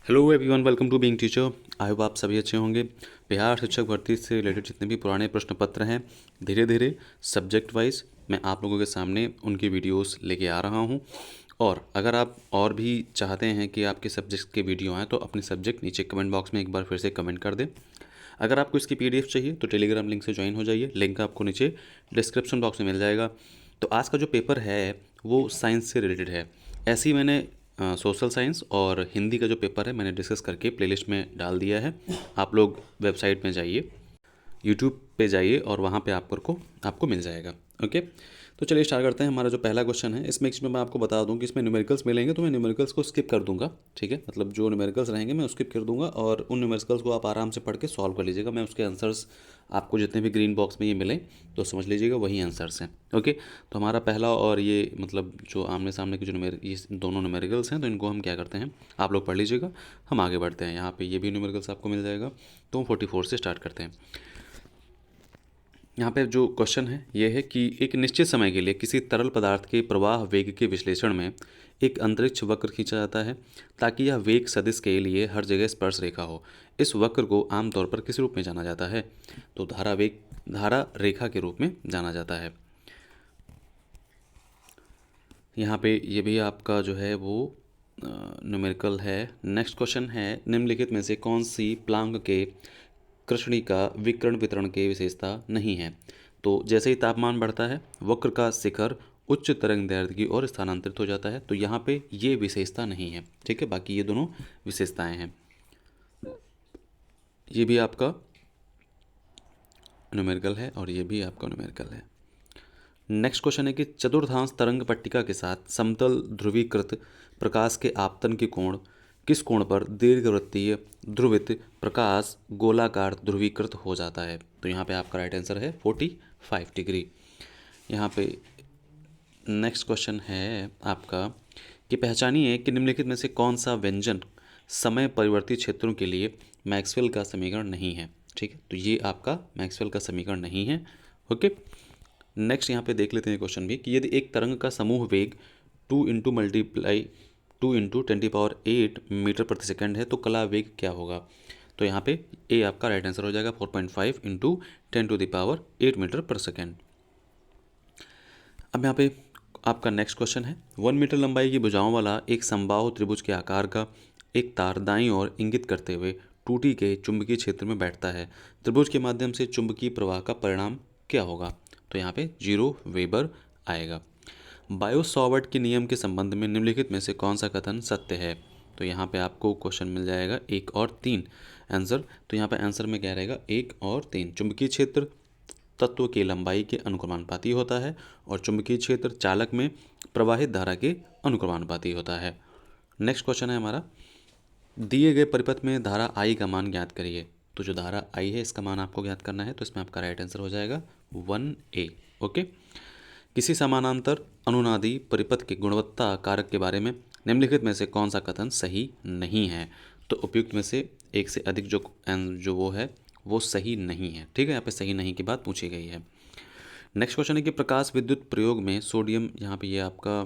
Hello everyone, welcome to being teacher. I hope आप सभी अच्छे होंगे। बिहार शिक्षक भर्ती से रिलेटेड जितने भी पुराने प्रश्न पत्र हैं, धीरे धीरे सब्जेक्ट वाइज मैं आप लोगों के सामने उनकी वीडियोस लेके आ रहा हूं। और अगर आप और भी चाहते हैं कि आपके सब्जेक्ट के वीडियो आएँ तो अपने सब्जेक्ट नीचे कमेंट बॉक्स में एक बार फिर से कमेंट कर दें। अगर आपको इसकी PDF चाहिए तो टेलीग्राम लिंक से ज्वाइन हो जाइए, लिंक आपको नीचे डिस्क्रिप्शन बॉक्स में मिल जाएगा। तो आज का जो पेपर है वो साइंस से रिलेटेड है। ऐसे ही मैंने सोशल साइंस और हिंदी का जो पेपर है मैंने डिस्कस करके प्लेलिस्ट में डाल दिया है। आप लोग वेबसाइट में जाइए, यूट्यूब पे जाइए और वहाँ पे आपको मिल जाएगा। ओके, तो चलिए स्टार्ट करते हैं। हमारा जो पहला क्वेश्चन है इसमें मैं आपको बता दूं कि इसमें न्यूमेरिकल्स मिलेंगे तो मैं न्यूमेरिकल्स को स्किप कर दूंगा। ठीक है, मतलब जो न्यूमेरिकल्स रहेंगे मैं स्किप कर दूंगा और उन न्यूमेरिकल्स को आप आराम से पढ़ के सॉल्व कर लीजिएगा। मैं उसके आंसर्स आपको जितने भी ग्रीन बॉक्स में ये मिले तो समझ लीजिएगा वही आंसर्स हैं। ओके, तो हमारा पहला और ये मतलब जो आमने सामने के ये दोनों न्यूमेरिकल्स हैं तो इनको हम क्या करते हैं, आप लोग पढ़ लीजिएगा, हम आगे बढ़ते हैं। यहाँ पे ये भी न्यूमेरिकल्स आपको मिल जाएगा। तो हम 44 से स्टार्ट करते हैं। यहाँ पे जो क्वेश्चन है ये है कि एक निश्चित समय के लिए किसी तरल पदार्थ के प्रवाह वेग के विश्लेषण में एक अंतरिक्ष वक्र खींचा जाता है ताकि यह वेग सदिश के लिए हर जगह स्पर्श रेखा हो। इस वक्र को आमतौर पर किस रूप में जाना जाता है? तो धारा रेखा के रूप में जाना जाता है। यहाँ पे ये भी आपका जो है वो न्यूमेरिकल है। नेक्स्ट क्वेश्चन है, निम्नलिखित में से कौन सी प्लांक के कृष्णिका विकिरण वितरण की विशेषता नहीं है? तो जैसे ही तापमान बढ़ता है वक्र का शिखर उच्च तरंग दैर्ध्य की ओर स्थानांतरित हो जाता है। तो यहाँ पे ये विशेषता नहीं है। ठीक है, बाकी ये दोनों विशेषताएं हैं। ये भी आपका न्यूमेरिकल है और ये भी आपका न्यूमेरिकल है। नेक्स्ट क्वेश्चन है कि चतुर्थांश तरंग पट्टिका के साथ समतल ध्रुवीकृत प्रकाश के आपतन के कोण किस कोण पर दीर्घवृत्तीय ध्रुवित प्रकाश गोलाकार ध्रुवीकृत हो जाता है? तो यहाँ पे आपका राइट आंसर है 45 डिग्री। यहाँ पे नेक्स्ट क्वेश्चन है आपका कि पहचानिए कि निम्नलिखित में से कौन सा व्यंजन समय परिवर्ती क्षेत्रों के लिए मैक्सवेल का समीकरण नहीं है? ठीक है, तो ये आपका मैक्सवेल का समीकरण नहीं है। ओके, नेक्स्ट यहाँ पे देख लेते हैं क्वेश्चन भी कि यदि एक तरंग का समूह वेग 2 × 10⁸ मीटर प्रति सेकंड है तो कला वेग क्या होगा? तो यहाँ पे ए आपका राइट आंसर हो जाएगा 4.5 × 10⁸ मीटर पर सेकंड। अब यहाँ पे आपका नेक्स्ट क्वेश्चन है, 1 मीटर लंबाई की भुजाओं वाला एक समबाहु त्रिभुज के आकार का एक तार दाईं ओर इंगित करते हुए टूटी के चुंबकीय क्षेत्र में बैठता है। त्रिभुज के माध्यम से चुंबकीय प्रवाह का परिणाम क्या होगा? तो यहाँ पे 0 वेबर आएगा। बायो सॉवर्ट के नियम के संबंध में निम्नलिखित में से कौन सा कथन सत्य है? तो यहाँ पे आपको क्वेश्चन मिल जाएगा 1 और 3 आंसर। तो यहाँ पे आंसर में क्या रहेगा? 1 और 3। चुंबकीय क्षेत्र तत्व की लंबाई के अनुक्रमानुपाती होता है और चुंबकीय क्षेत्र चालक में प्रवाहित धारा के अनुक्रमानुपाती होता है। नेक्स्ट क्वेश्चन है हमारा, दिए गए परिपथ में धारा I का मान ज्ञात करिए। तो जो धारा I है इसका मान आपको ज्ञात करना है। तो इसमें आपका राइट आंसर हो जाएगा 1A। ओके, किसी समानांतर अनुनादी परिपथ के गुणवत्ता कारक के बारे में निम्नलिखित में से कौन सा कथन सही नहीं है? तो उपयुक्त में से एक से अधिक जो वो है वो सही नहीं है। ठीक है, यहाँ पे सही नहीं की बात पूछी गई है। नेक्स्ट क्वेश्चन है कि प्रकाश विद्युत प्रयोग में सोडियम, यहाँ पे ये आपका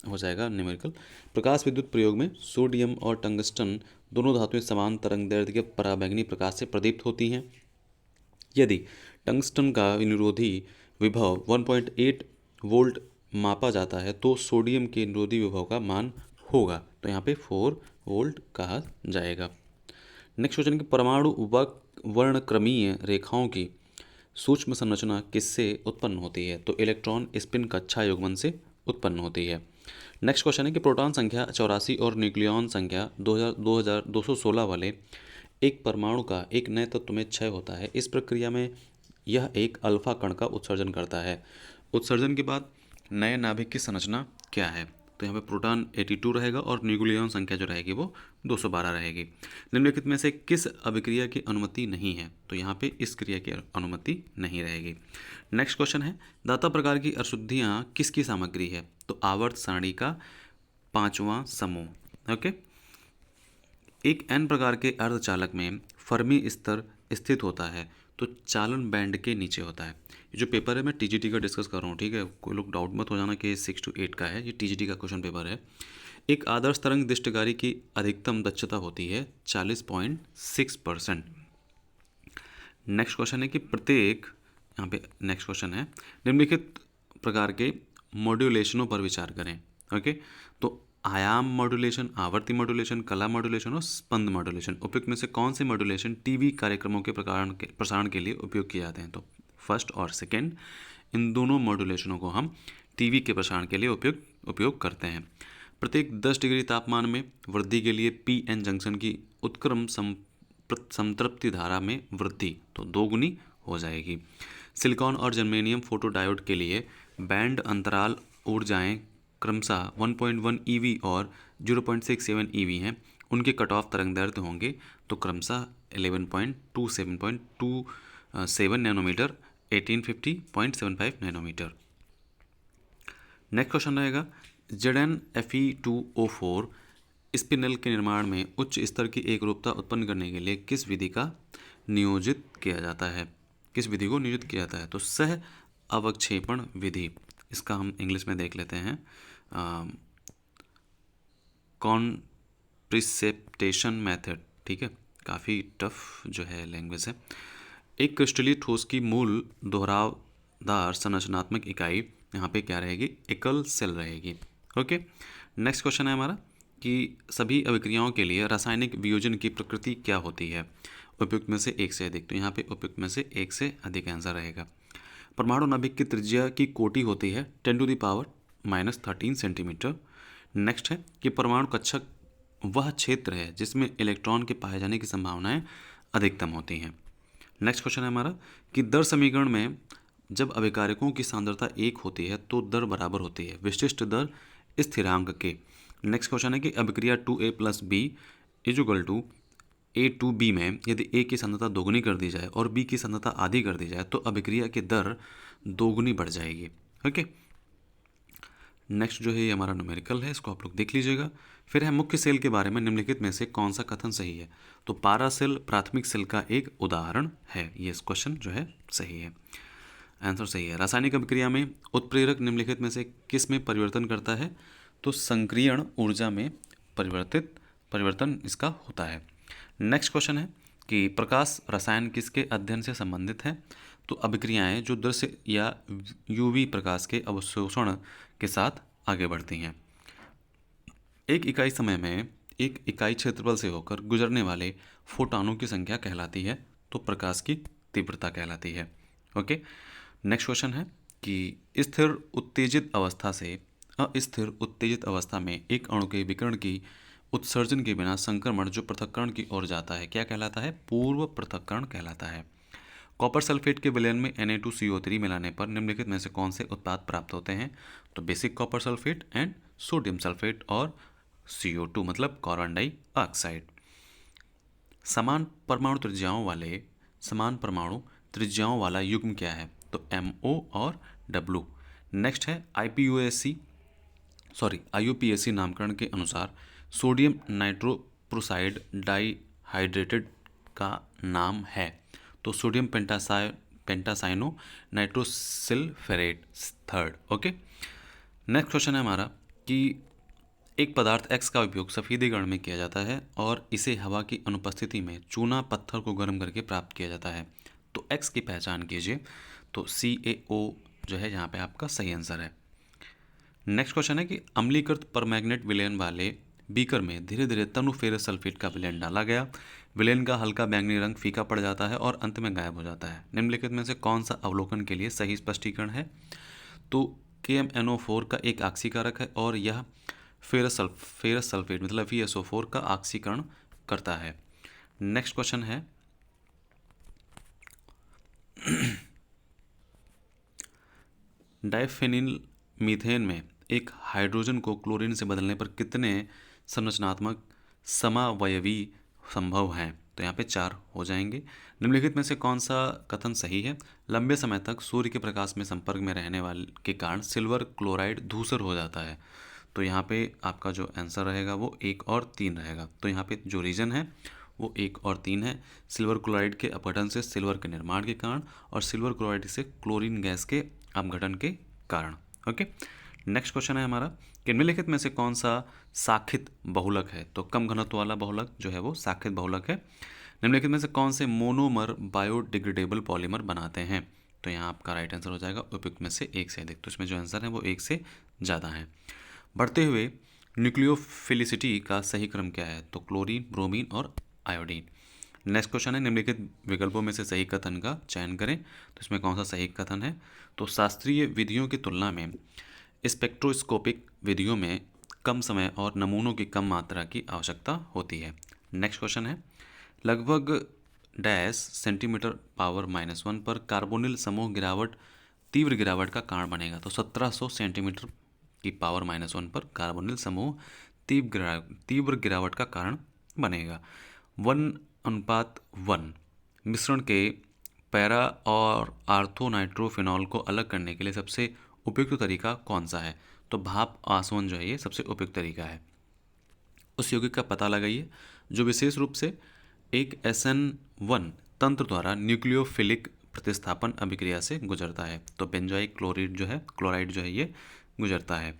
हो जाएगा न्यूमेरिकल, प्रकाश विद्युत प्रयोग में सोडियम और टंगस्टन दोनों धातुएं समान तरंग दैर्ध्य के पराबैंगनी प्रकाश से प्रदीप्त होती हैं। यदि टंगस्टन का निरोधी विभव 1.8 वोल्ट मापा जाता है तो सोडियम के निरोधी विभव का मान होगा। तो यहाँ पे 4 वोल्ट कहा जाएगा। नेक्स्ट क्वेश्चन कि परमाणु वर्णक्रमीय रेखाओं की सूक्ष्म संरचना किससे उत्पन्न होती है? तो इलेक्ट्रॉन स्पिन कक्षा युग्मन से उत्पन्न होती है। नेक्स्ट क्वेश्चन है कि प्रोटॉन संख्या 84 और न्यूक्लियॉन संख्या 2216 वाले एक परमाणु का एक नए तत्व में क्षय होता है। इस प्रक्रिया में यह एक अल्फा कण का उत्सर्जन करता है। उत्सर्जन के बाद नए नाभिक की संरचना क्या है? तो यहाँ पे प्रोटॉन 82 रहेगा और न्यूक्लियॉन संख्या जो रहेगी वो 212 रहेगी। निम्नलिखित में से किस अभिक्रिया की अनुमति नहीं है? तो यहाँ पे इस क्रिया की अनुमति नहीं रहेगी। नेक्स्ट क्वेश्चन है, दाता प्रकार की अशुद्धियाँ किसकी सामग्री है? तो आवर्त सारणी का 5वां समूह। ओके, एक N प्रकार के अर्धचालक में फर्मी स्तर स्थित होता है तो चालन बैंड के नीचे होता है। ये जो पेपर है मैं TGT का डिस्कस कर रहा हूँ। ठीक है, कोई लोग डाउट मत हो जाना कि 6 to 8 का है, ये TGT का क्वेश्चन पेपर है। एक आदर्श तरंग दृष्टिकारी की अधिकतम दक्षता होती है 40.6%। नेक्स्ट क्वेश्चन है कि प्रत्येक, यहाँ पे नेक्स्ट क्वेश्चन है, निम्नलिखित प्रकार के मॉड्यूलेशनों पर विचार करें। ओके, तो आयाम मॉड्यूलेशन, आवर्ती मॉड्यूलेशन, कला मॉड्यूलेशन और स्पंद मॉड्यूलेशन, उपयुक्त में से कौन से मॉड्यूलेशन टीवी कार्यक्रमों के प्रसारण के लिए उपयोग किए जाते हैं? तो फर्स्ट और सेकेंड, इन दोनों मॉड्यूलेशनों को हम टीवी के प्रसारण के लिए उपयोग करते हैं। प्रत्येक 10 डिग्री तापमान में वृद्धि के लिए पीएन जंक्शन की उत्क्रम संतृप्ति धारा में वृद्धि तो दोगुनी हो जाएगी। सिलिकॉन और जर्मेनियम फोटोडायोड के लिए बैंड अंतराल ऊर्जाएं क्रमशः 1.1 ईवी और 0.67 ईवी हैं। उनके कट ऑफ तरंग दैर्ध्य होंगे तो क्रमशः 11.2 7.27 नैनोमीटर, 1850.75 नैनोमीटर। नेक्स्ट क्वेश्चन रहेगा, ZnFe2O4 स्पिनल के निर्माण में उच्च स्तर की एकरूपता उत्पन्न करने के लिए किस विधि का नियोजित किया जाता है? किस विधि को नियोजित किया जाता है? तो सह अवक्षेपण विधि, इसका हम इंग्लिश में देख लेते हैं, कॉन्प्रिसेप्टेशन मेथड। ठीक है, काफ़ी टफ जो है लैंग्वेज है। एक क्रिस्टलीय ठोस की मूल दोहरावदार संरचनात्मक इकाई यहाँ पे क्या रहेगी? एकल सेल रहेगी। ओके, नेक्स्ट क्वेश्चन है हमारा कि सभी अभिक्रियाओं के लिए रासायनिक वियोजन की प्रकृति क्या होती है? उपयुक्त में से एक से अधिक, तो यहाँ पे उपयुक्त में से एक से अधिक आंसर रहेगा। परमाणु नाभिक की त्रिज्या की कोटि होती है 10⁻⁻13 सेंटीमीटर। नेक्स्ट है कि परमाणु कक्षक वह क्षेत्र है जिसमें इलेक्ट्रॉन के पाए जाने की संभावनाएं अधिकतम होती हैं। नेक्स्ट क्वेश्चन है हमारा कि दर समीकरण में जब अभिकारकों की सांद्रता 1 होती है तो दर बराबर होती है विशिष्ट दर स्थिरांक के। नेक्स्ट क्वेश्चन है कि अभिक्रिया 2A + B = A2B में यदि A की सांद्रता दोगुनी कर दी जाए और B की सांद्रता आधी कर दी जाए तो अभिक्रिया की दर दोगुनी बढ़ जाएगी। ओके, नेक्स्ट जो है ये हमारा न्यूमेरिकल है, इसको आप लोग देख लीजिएगा। फिर है मुख्य सेल के बारे में निम्नलिखित में से कौन सा कथन सही है? तो पारा सेल प्राथमिक सेल का एक उदाहरण है। ये क्वेश्चन जो है सही है, आंसर सही है। रासायनिक अभिक्रिया में उत्प्रेरक निम्नलिखित में से किस में परिवर्तन करता है? तो संक्रियण ऊर्जा में परिवर्तन इसका होता है। नेक्स्ट क्वेश्चन है कि प्रकाश रसायन किसके अध्ययन से संबंधित है? तो अभिक्रियाएं जो दृश्य या यूवी प्रकाश के अवशोषण के साथ आगे बढ़ती हैं। एक इकाई समय में एक इकाई क्षेत्रफल से होकर गुजरने वाले फोटॉनों की संख्या कहलाती है तो प्रकाश की तीव्रता कहलाती है। ओके, नेक्स्ट क्वेश्चन है कि स्थिर उत्तेजित अवस्था से अस्थिर उत्तेजित अवस्था में एक अणु के विकिरण की उत्सर्जन के बिना संक्रमण जो पृथक्करण की ओर जाता है क्या कहलाता है? पूर्व पृथक्करण कहलाता है। कॉपर सल्फेट के विलयन में Na2CO3 मिलाने पर निम्नलिखित में से कौन से उत्पाद प्राप्त होते हैं? तो basic copper sulphate and sodium sulphate और CO2 मतलब कार्बन डाइऑक्साइड। समान परमाणु त्रिज्याओं वाला युग्म क्या है? तो MO और W। नेक्स्ट है IUPAC नामकरण के अनुसार सोडियम नाइट्रोप्रोसाइड डाइहाइड्रेटेड का नाम है तो sodium pentacyano nitrosylferrate third. Okay, next question है हमारा कि एक पदार्थ X का उपयोग सफेदीकरण में किया जाता है और इसे हवा की अनुपस्थिति में चूना पत्थर को गर्म करके प्राप्त किया जाता है तो X की पहचान कीजिए। तो CaO जो है यहाँ पे आपका सही आंसर है। नेक्स्ट क्वेश्चन है कि अम्लीकृत परमैंगनेट विलयन वाले बीकर में धीरे धीरे तनु फेरस सल्फेट का विलयन डाला गया। विलयन का हल्का बैंगनी रंग फीका पड़ जाता है और अंत में गायब हो जाता है। निम्नलिखित में से कौन सा अवलोकन के लिए सही स्पष्टीकरण है? तो KMnO4 का एक ऑक्सीकारक है और यह फेरस सल्फेट मतलब FeSO4 का ऑक्सीकरण करता है। नेक्स्ट क्वेश्चन है डाइफेनिल मीथेन में एक हाइड्रोजन को क्लोरीन से बदलने पर कितने संरचनात्मक समावयवी संभव हैं? तो यहाँ पे 4 हो जाएंगे। निम्नलिखित में से कौन सा कथन सही है? लंबे समय तक सूर्य के प्रकाश में संपर्क में रहने वाले के कारण सिल्वर क्लोराइड धूसर हो जाता है तो यहाँ पे आपका जो आंसर रहेगा वो 1 और 3 रहेगा। तो यहाँ पे जो रीजन है वो 1 और 3 है, सिल्वर क्लोराइड के अपघटन से सिल्वर के निर्माण के कारण और सिल्वर क्लोराइड से क्लोरीन गैस के अपघटन के कारण। ओके, नेक्स्ट क्वेश्चन है हमारा कि निम्नलिखित में से कौन सा साखित बहुलक है। तो कम घनत्व वाला बहुलक जो है वो साखित बहुलक है। निम्नलिखित में से कौन से मोनोमर बायोडिग्रेडेबल पॉलीमर बनाते हैं। तो यहाँ आपका राइट आंसर हो जाएगा उपयुक्त में से एक से अधिक। तो इसमें जो आंसर है वो एक से ज़्यादा है। बढ़ते हुए न्यूक्लियोफिलिसिटी का सही क्रम क्या है। तो क्लोरीन, ब्रोमीन और आयोडीन। नेक्स्ट क्वेश्चन है निम्नलिखित विकल्पों में से सही कथन का चयन करें। तो इसमें कौन सा सही कथन है। तो शास्त्रीय विधियों की तुलना में स्पेक्ट्रोस्कोपिक विधियों में कम समय और नमूनों की कम मात्रा की आवश्यकता होती है। नेक्स्ट क्वेश्चन है लगभग डैश सेंटीमीटर पावर -1 पर कार्बोनिल समूह गिरावट तीव्र गिरावट का कारण बनेगा। तो 1700 सेंटीमीटर की पावर -1 पर कार्बोनिल समूह तीव्र गिरावट का कारण बनेगा। 1:1 मिश्रण के पैरा और आर्थोनाइट्रोफिनॉल को अलग करने के लिए सबसे उपयुक्त तरीका कौन सा है। तो भाप आसवन जो है ये सबसे उपयुक्त तरीका है। उस यौगिक का पता लगाइए जो विशेष रूप से एक SN1 तंत्र द्वारा न्यूक्लियोफिलिक प्रतिस्थापन अभिक्रिया से गुजरता है। तो बेंजोइक क्लोराइड जो है ये गुजरता है।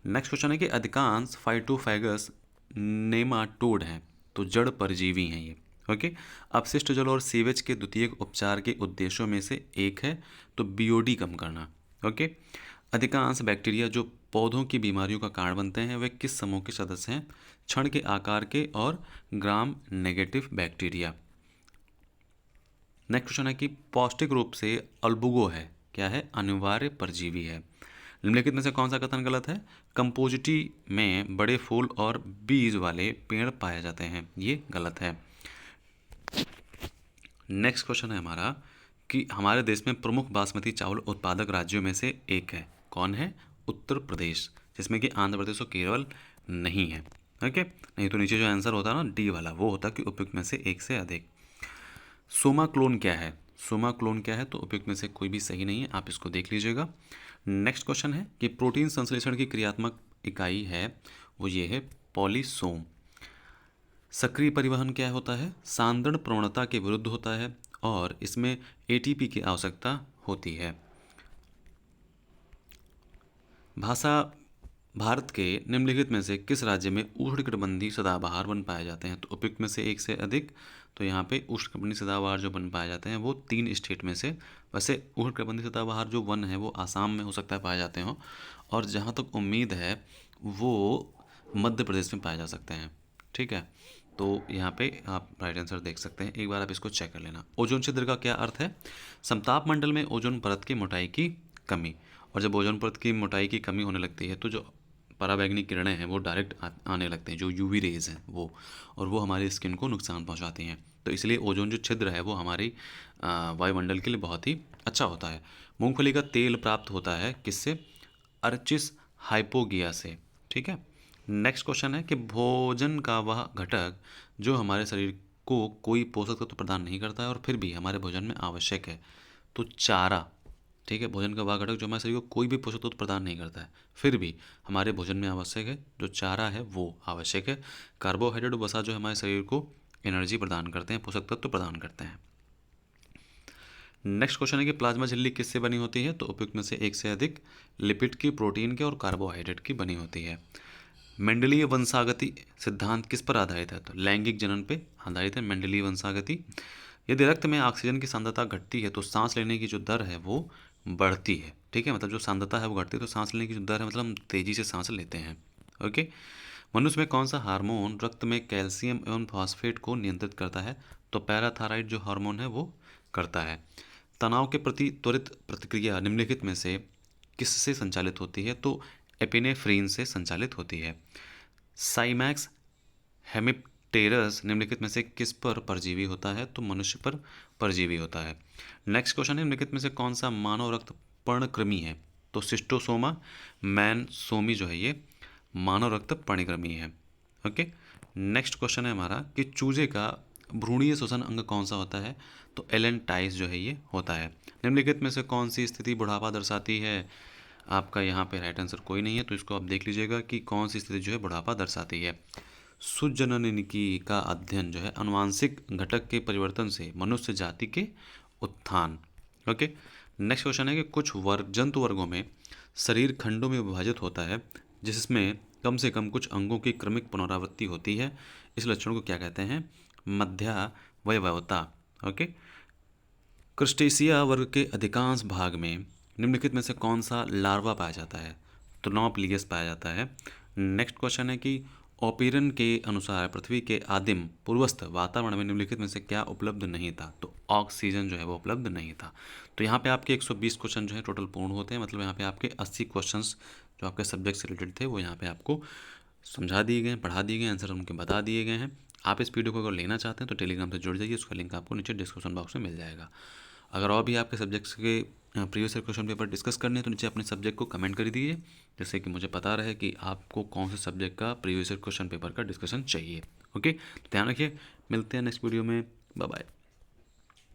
नेक्स्ट क्वेश्चन है कि अधिकांश फाइटोफैगस नेमाटोड हैं। तो जड़ परजीवी हैं ये। ओके, अपशिष्ट जल और सीवेज के द्वितीयक उपचार के उद्देश्यों में से एक है तो बीओडी कम करना। ओके, अधिकांश बैक्टीरिया जो पौधों की बीमारियों का कारण बनते हैं वे किस समूह के सदस्य हैं। क्षण के आकार के और gram negative bacteria. Next question है कि पौष्टिक रूप से अल्बुगो है क्या है, अनिवार्य परजीवी है। निम्नलिखित में से कौन सा कथन गलत है। कंपोजिटी में बड़े फूल और बीज वाले पेड़ पाए जाते हैं, ये गलत है। नेक्स्ट क्वेश्चन है हमारा कि हमारे देश में प्रमुख बासमती चावल उत्पादक राज्यों में से एक है, कौन है। उत्तर प्रदेश, जिसमें कि आंध्र प्रदेश और केरल नहीं है। ओके, नहीं तो नीचे जो आंसर होता है ना डी वाला वो होता कि उपयुक्त में से एक से अधिक। सोमा क्लोन क्या है। सोमा क्लोन क्या है तो उपयुक्त में से कोई भी सही नहीं है, आप इसको देख लीजिएगा। नेक्स्ट क्वेश्चन है कि प्रोटीन संश्लेषण की क्रियात्मक इकाई है वो ये है पॉलीसोम। सक्रिय परिवहन क्या होता है, सांद्रण प्रवणता के विरुद्ध होता है और इसमें ATP की आवश्यकता होती है। भाषा भारत के निम्नलिखित में से किस राज्य में उष्णकटिबंधीय सदाबहार वन पाए जाते हैं। तो उपयुक्त में से एक से अधिक। तो यहाँ पे उष्णकटिबंधीय सदाबहार जो वन पाए जाते हैं वो 3 स्टेट में से। वैसे उष्णकटिबंधीय सदाबहार जो वन है वो आसाम में हो सकता है पाए जाते हों, और जहाँ तक उम्मीद है वो मध्य प्रदेश में पाए जा सकते हैं। ठीक है, तो यहाँ पे आप राइट आंसर देख सकते हैं, एक बार आप इसको चेक कर लेना। ओजोन छिद्र का क्या अर्थ है। समताप मंडल में ओजोन परत की मोटाई की कमी। और जब ओजोन परत की मोटाई की कमी होने लगती है तो जो पराबैंगनी किरणें हैं वो डायरेक्ट आने लगते हैं, जो UV रेज हैं वो, और वो हमारी स्किन को नुकसान पहुंचाती हैं। तो इसलिए ओजोन जो छिद्र है वो हमारी वायुमंडल के लिए बहुत ही अच्छा होता है। मूंगफली का तेल प्राप्त होता है किससे, अर्चिस हाइपोगिया से। ठीक है, नेक्स्ट क्वेश्चन है कि भोजन का वह घटक जो हमारे शरीर को कोई पोषक तत्व प्रदान नहीं करता है और फिर भी हमारे भोजन में आवश्यक है। तो चारा। ठीक है, भोजन का वह घटक जो हमारे शरीर को कोई भी पोषक तत्व प्रदान नहीं करता है फिर भी हमारे भोजन में आवश्यक है, जो चारा है वो आवश्यक है। कार्बोहाइड्रेट और वसा जो हमारे शरीर को एनर्जी प्रदान करते हैं, पोषक तत्व प्रदान करते हैं। नेक्स्ट क्वेश्चन है कि प्लाज्मा झिल्ली किससे बनी होती है। तो उपयुक्त में से एक से अधिक। लिपिड की, प्रोटीन के और कार्बोहाइड्रेट की बनी होती है। मेंडलीय वंशागति सिद्धांत किस पर आधारित है। तो लैंगिक जनन पे आधारित है मेंडलीय वंशागति। यदि रक्त में ऑक्सीजन की सांद्रता घटती है तो सांस लेने की जो दर है वो बढ़ती है। ठीक है, मतलब जो सांद्रता है वो घटती है तो सांस लेने की जो दर है मतलब हम तेज़ी से सांस लेते हैं। ओके, मनुष्य में कौन सा हार्मोन रक्त में कैल्शियम एवं फॉस्फेट को नियंत्रित करता है। तो पैराथायराइड जो हार्मोन है वो करता है। तनाव के प्रति त्वरित प्रतिक्रिया निम्नलिखित में से किससे संचालित होती है। तो एपिनेफ्रीन से संचालित होती है। साइमैक्स हेमिप्टेरस निम्नलिखित में से किस पर परजीवी होता है। तो मनुष्य पर परजीवी होता है। नेक्स्ट क्वेश्चन है निम्नलिखित में से कौन सा मानव रक्त पर्णकृमि है। तो सिस्टोसोमा मैनसोमी जो है ये मानव रक्त पर्णकृमि है। ओके, नेक्स्ट क्वेश्चन है हमारा कि चूजे का भ्रूणीय श्वसन अंग कौन सा होता है। तो एलेंटाइस जो है ये होता है। निम्नलिखित में से कौन सी स्थिति बुढ़ापा दर्शाती है। आपका यहाँ पे राइट आंसर कोई नहीं है, तो इसको आप देख लीजिएगा कि कौन सी स्थिति जो है बुढ़ापा दर्शाती है। सुजननिकी का अध्ययन जो है अनुवांशिक घटक के परिवर्तन से मनुष्य जाति के उत्थान। ओके, नेक्स्ट क्वेश्चन है कि कुछ जंतु वर्गों में शरीर खंडों में विभाजित होता है जिसमें कम से कम कुछ अंगों की क्रमिक पुनरावृत्ति होती है, इस लक्षण को क्या कहते हैं? मध्यावयवता। ओके। क्रस्टेशिया वर्ग के अधिकांश भाग में निम्नलिखित में से कौन सा लार्वा पाया जाता है? तो नॉप्लियस पाया जाता है। नेक्स्ट क्वेश्चन है कि ओपेरन के अनुसार पृथ्वी के आदिम पूर्वस्थ वातावरण में निम्नलिखित में से क्या उपलब्ध नहीं था? तो ऑक्सीजन जो है वो उपलब्ध नहीं था। तो यहाँ पे आपके 120 क्वेश्चन जो है टोटल पूर्ण होते हैं, मतलब यहाँ पे आपके 80 क्वेश्चंस जो आपके सब्जेक्ट से रिलेटेड थे वो यहाँ पे आपको समझा दिए गए हैं, पढ़ा दिए गए, आंसर उनके बता दिए गए हैं। आप इस वीडियो को अगर लेना चाहते हैं तो टेलीग्राम से जुड़ जाइए, उसका लिंक आपको नीचे डिस्क्रिप्शन बॉक्स में मिल जाएगा। अगर और भी आपके सब्जेक्ट्स के previous year question paper discuss करने हैं तो नीचे अपने सब्जेक्ट को कमेंट कर दीजिए, जिससे कि मुझे पता रहे कि आपको कौन से सब्जेक्ट का प्रीवियस ईयर क्वेश्चन पेपर का डिस्कशन चाहिए। ओके, ध्यान रखिए, मिलते हैं नेक्स्ट वीडियो में। Bye bye.